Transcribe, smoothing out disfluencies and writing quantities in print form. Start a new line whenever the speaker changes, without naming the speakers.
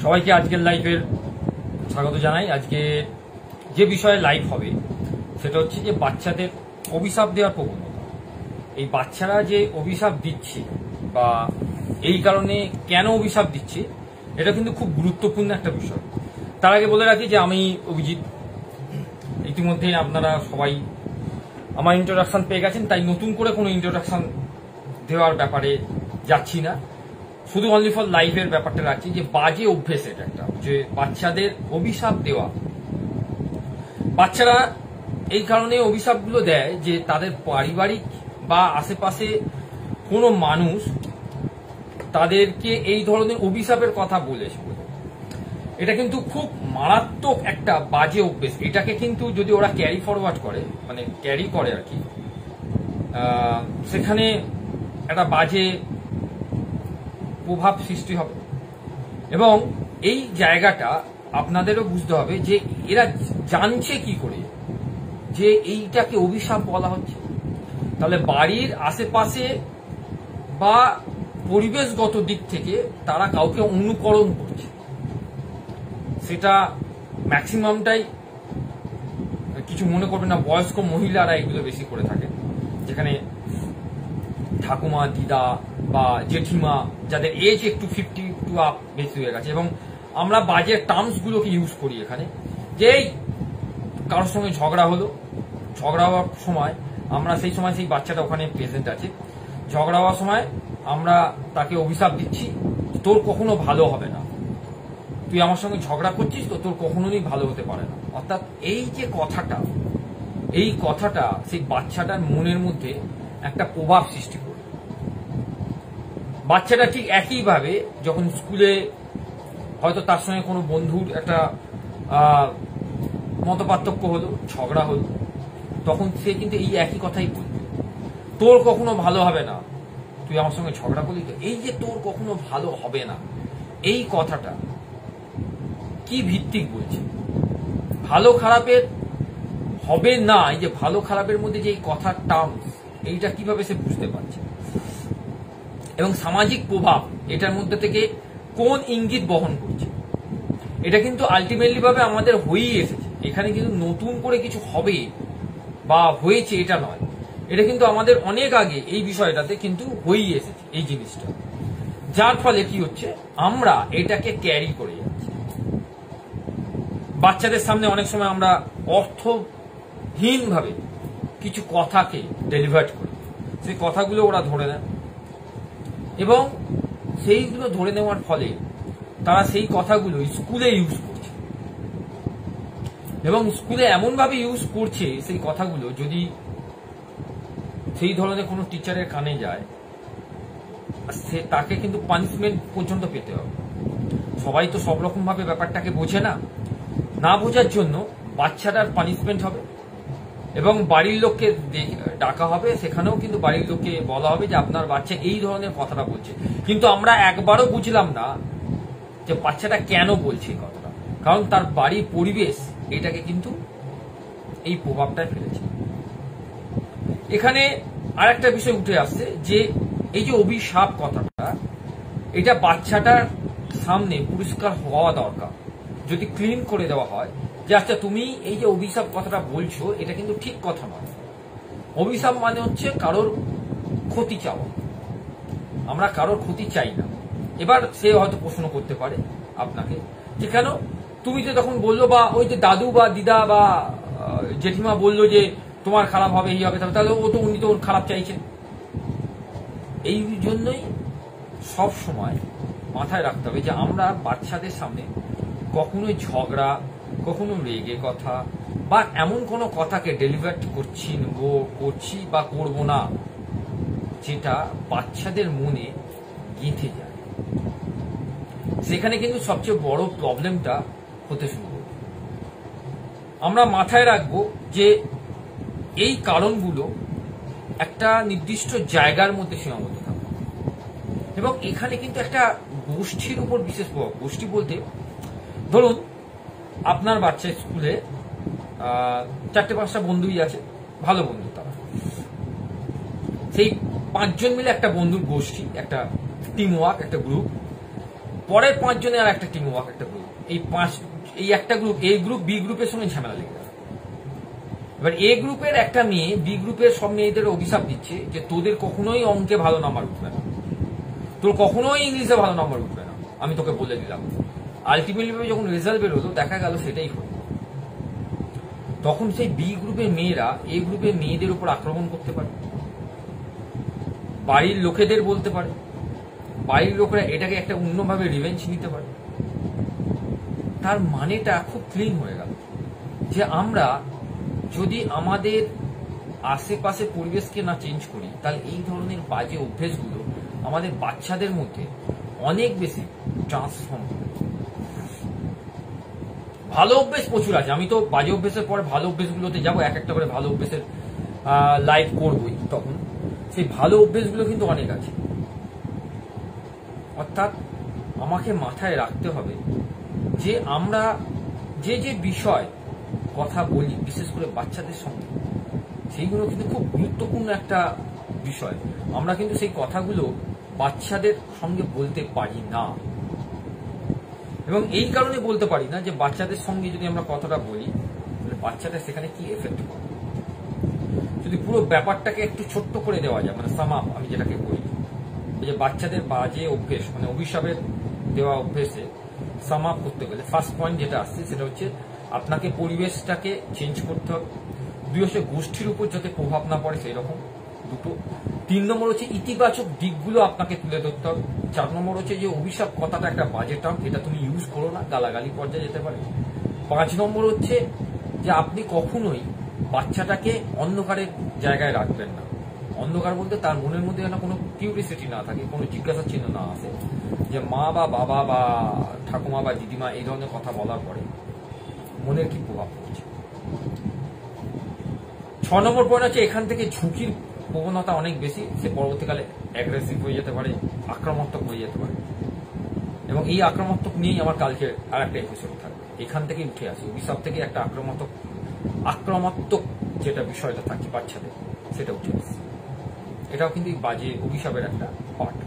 সবাইকে আজকের লাইভের স্বাগত জানাই। আজকে যে বিষয়ে লাইভ হবে সেটা হচ্ছে যে বাচ্চাদের অভিশাপ দেওয়ার প্রবণতা। এই বাচ্চারা যে অভিশাপ দিচ্ছে বা এই কারণে কেন অভিশাপ দিচ্ছে, এটা কিন্তু খুব গুরুত্বপূর্ণ একটা বিষয়। তার আগে বলে রাখি যে আমি অভিজিৎ। ইতিমধ্যে আপনারা সবাই আমার ইন্ট্রোডাকশন পেয়ে গেছেন, তাই নতুন করে কোনো ইন্ট্রোডাকশন দেওয়ার ব্যাপারে যাচ্ছি না। শুধু অনলি ফর লাইভের ব্যাপারটা রাখছি যে বাজে অভ্যেস এটা একটা, যে বাচ্চাদের অভিশাপ দেওয়া। বাচ্চারা এই কারণে অভিশাপগুলো দেয় যে তাদের পারিবারিক বা আশেপাশে কোনো মানুষ তাদেরকে এই ধরনের অভিশাপের কথা বলেছে। এটা কিন্তু খুব মারাত্মক একটা বাজে অভ্যেস। এটাকে কিন্তু যদি ওরা ক্যারি ফরওয়ার্ড করে, মানে ক্যারি করে আর কি, সেখানে একটা বাজে প্রভাব সৃষ্টি হবে। এবং এই জায়গাটা আপনাদেরও বুঝতে হবে যে এরা জানছে কি করে যে এইটাকে অভিশাপ বলা হচ্ছে। তাহলে বাড়ির আশেপাশে বা পরিবেশগত দিক থেকে তারা কাউকে অনুকরণ করছে, সেটা ম্যাক্সিমামটাই, কিছু মনে করবে না, বয়স্ক মহিলারা এগুলো বেশি করে থাকে, যেখানে ঠাকুমা, দিদা বা জেঠিমা, যাদের এজ একটু 52 আপ বেশি হয়ে গেছে। এবং আমরা বাজে টার্মস গুলোকে ইউজ করি এখানে, যে কারোর সঙ্গে ঝগড়া হলো, ঝগড়া হওয়ার সময় আমরা সেই সময় সেই বাচ্চাটা ওখানে প্রেজেন্ট আছে, ঝগড়া হওয়ার সময় আমরা তাকে অভিশাপ দিচ্ছি, তোর কখনো ভালো হবে না, তুই আমার সঙ্গে ঝগড়া করছিস তো তোর কখনোই ভালো হতে পারে না। অর্থাৎ এই যে কথাটা, এই কথাটা সেই বাচ্চাটার মনের মধ্যে একটা প্রভাব সৃষ্টি করে। বাচ্চাটা ঠিক একইভাবে যখন স্কুলে হয়তো তার সঙ্গে কোনো বন্ধুর একটা মতপার্থক্য হলো, ঝগড়া হলো, তখন সে কিন্তু এই একই কথাই বলবে, তোর কখনো ভালো হবে না, তুই আমার সঙ্গে ঝগড়া করলি তো। এই যে তোর কখনো ভালো হবে না, এই কথাটা কি ভিত্তিক বলছে? ভালো খারাপের হবে না, এই যে ভালো খারাপের মধ্যে যে এই কথার টার্মস, এইটা কিভাবে সে বুঝতে পারছে? এবং সামাজিক প্রভাব এটার মধ্যে থেকে কোন ইঙ্গিত বহন করছে, এটা কিন্তু আলটিমেটলি ভাবে আমাদের হয়েই এসেছে। এখানে কিন্তু নতুন করে কিছু হবে বা হয়েছে এটা নয়, এটা কিন্তু আমাদের অনেক আগে এই বিষয়টাতে কিন্তু হয়েই এসেছে এই জিনিসটা। যার ফলে কি হচ্ছে, আমরা এটাকে ক্যারি করে যাচ্ছি। বাচ্চাদের সামনে অনেক সময় আমরা অর্থহীনভাবে কিছু কথাকে ডেলিভার করি, সেই কথাগুলো ওরা ধরে নেয় এবং সেইগুলো ধরে নেওয়ার ফলে তারা সেই কথাগুলো স্কুলে ইউজ করছে। এবং স্কুলে এমনভাবে ইউজ করছে সেই কথাগুলো, যদি সেই ধরনের কোনো টিচারের কানে যায়, সে তাকে কিন্তু পানিশমেন্ট পর্যন্ত পেতে হবে। সবাই তো সব রকম ভাবে ব্যাপারটাকে বোঝে না, না বোঝার জন্য বাচ্চাটার পানিশমেন্ট হবে এবং বাড়ির লোককে ডাকা হবে, সেখানেও কিন্তু বাড়ির লোককে বলা হবে যে আপনার বাচ্চা এই ধরনের কথাটা বলছে। কিন্তু আমরা একবারও বুঝলাম না যে বাচ্চাটা কেন বলছে এই কথাটা, কারণ তার বাড়ির পরিবেশ এটাকে কিন্তু এই প্রভাবটা ফেলেছে। এখানে আর একটা বিষয় উঠে আসছে যে এই যে অভিশাপ কথাটা, এটা বাচ্চাটার সামনে পরিষ্কার হওয়া দরকার। যদি ক্লিন করে দেওয়া হয় যে আচ্ছা তুমি এই যে অভিশাপ কথাটা বলছো, এটা কিন্তু ঠিক কথা নয়। অভিশাপ মানে হচ্ছে কারোর ক্ষতি চাওয়া, আমরা কারোর ক্ষতি চাই না। এবার সে হয়তো প্রশ্ন করতে পারে আপনাকে যে কেন তুমি যে তখন বললো, বা ওই যে দাদু বা দিদা বা জেঠিমা বললো যে তোমার খারাপ হবে, এই হবে, তাহলে ও তো উনি তো ওর খারাপ চাইছেন। এই জন্যই সব সময় মাথায় রাখতে হবে যে আমরা বাচ্চাদের সামনে কখনোই ঝগড়া, কখনো রেগে কথা বা এমন কোনো কথাকে ডেলিভার করছি বা করব না যেটা বাচ্চাদের মনে গেঁথে যায়। সেখানে কিন্তু সবচেয়ে বড় প্রবলেমটা হতে শুরু করবে। আমরা মাথায় রাখবো যে এই কারণগুলো একটা নির্দিষ্ট জায়গার মধ্যে সীমাবদ্ধ থাকবে এবং এখানে কিন্তু একটা গোষ্ঠীর উপর বিশেষ প্রভাব। গোষ্ঠী বলতে ধরুন আপনার বাচ্চা স্কুলে 4-5টা বন্ধুই আছে, ভালো বন্ধু, তারা সেই 5 জন মিলে একটা বন্ধুর গোষ্ঠী, একটা টিম ওয়ার্ক, একটা গ্রুপ। পরের 5 জনে আর একটা টিম ওয়ার্ক, একটা গ্রুপ, এই একটা গ্রুপ, এ গ্রুপ বি গ্রুপের সঙ্গে ঝামেলা লেগে গেল। এবার এ গ্রুপের একটা মেয়ে বি গ্রুপের সব মেয়েদের অভিশাপ দিচ্ছে যে তোদের কখনোই অঙ্কে ভালো নাম্বার উঠবে না, তোর কখনোই ইংলিশে ভালো নাম্বার উঠবে না, আমি তোকে বলে দিলাম। আলটিমেটলি যখন রেজাল্ট বেরোলো দেখা গেল সেটাই হলো। তখন সেই বি গ্রুপের মেয়েরা এ গ্রুপের মেয়েদের উপর আক্রমণ করতে পারে, বাড়ির লোকেদের বলতে পারে, বাড়ির লোকেরা এটাকে একটা অন্যভাবে রিভেঞ্জ নিতে পারে। তার মানেটা খুব ক্লিন হয়ে গেল যে আমরা যদি আমাদের আশেপাশে পরিবেশকে না চেঞ্জ করি তাহলে এই ধরনের বাজে অভ্যেসগুলো আমাদের বাচ্চাদের মধ্যে অনেক বেশি ট্রান্সফর্ম হবে। ভালো অভ্যেস প্রচুর আছে, আমি তো বাজে অভ্যেসের পরে ভালো অভ্যেসগুলোতে যাবো, এক একটা করে ভালো অভ্যেসের লাইভ করবই। তখন সেই ভালো অভ্যেসগুলো কিন্তু অনেক আছে। অর্থাৎ আমাকে মাথায় রাখতে হবে যে আমরা যে যে বিষয় কথা বলি বিশেষ করে বাচ্চাদের সঙ্গে, সেইগুলো কিন্তু খুব গুরুত্বপূর্ণ একটা বিষয়। আমরা কিন্তু সেই কথাগুলো বাচ্চাদের সঙ্গে বলতে পারি না, এবং এই কারণে বলতে পারি না যে বাচ্চাদের সঙ্গে যদি আমরা কথাটা বলি বাচ্চাদের সেখানে কি এফেক্ট করে। যদি পুরো ব্যাপারটাকে একটু ছোট্ট করে দেওয়া যায়, মানে সাম আপ আমি যেটাকে বলি, যে বাচ্চাদের বাজে অভ্যেস মানে অভিশাপের দেওয়া অভ্যেসে সাম আপ করতে গেলে ফার্স্ট পয়েন্ট যেটা আসছে সেটা হচ্ছে আপনাকে পরিবেশটাকে চেঞ্জ করতে হবে। 2 হচ্ছে গোষ্ঠীর উপর যাতে প্রভাব না পড়ে সেই রকম 2। 3 নম্বর হচ্ছে ইতিবাচক দিকগুলো আপনাকে তুলে ধরতে হবে। 4 নম্বর হচ্ছে যে অভিশাপ কথাটা একটা বাজে টার্ম, এটা তুমি ইউজ করো না, গালাগালি পর্যায়ে যেতে পারে। 5 নম্বর হচ্ছে যে আপনি কখনোই বাচ্চাটাকে অন্ধকারের জায়গায় রাখবেন না। অন্ধকার বলতে তার মনের মধ্যে যেন কোনো কিউরিসিটি না থাকে, কোনো জিজ্ঞাসা চিহ্ন না আসে যে মা বা বাবা বা ঠাকুমা বা দিদিমা এই ধরনের কথা বলার পরে মনের কি প্রভাব পড়ছে। 6 নম্বর পয়েন্ট হচ্ছে এখান থেকে ঝুঁকির প্রবণতা অনেক বেশি, সে পরবর্তীকালে অ্যাগ্রেসিভ হয়ে যেতে পারে, আক্রমণাত্মক হয়ে যেতে পারে। এবং এই আক্রমণাত্মক নিয়েই আমার কালকে আর একটা এপিসোড থাকবে। এখান থেকেই উঠে আসে অভিশাপ থেকে একটা আক্রমণাত্মক যেটা বিষয়টা থাকে বাচ্চাদের, সেটা উঠে আসে। এটাও কিন্তু বাজে অভিশাপের একটা পার্ট।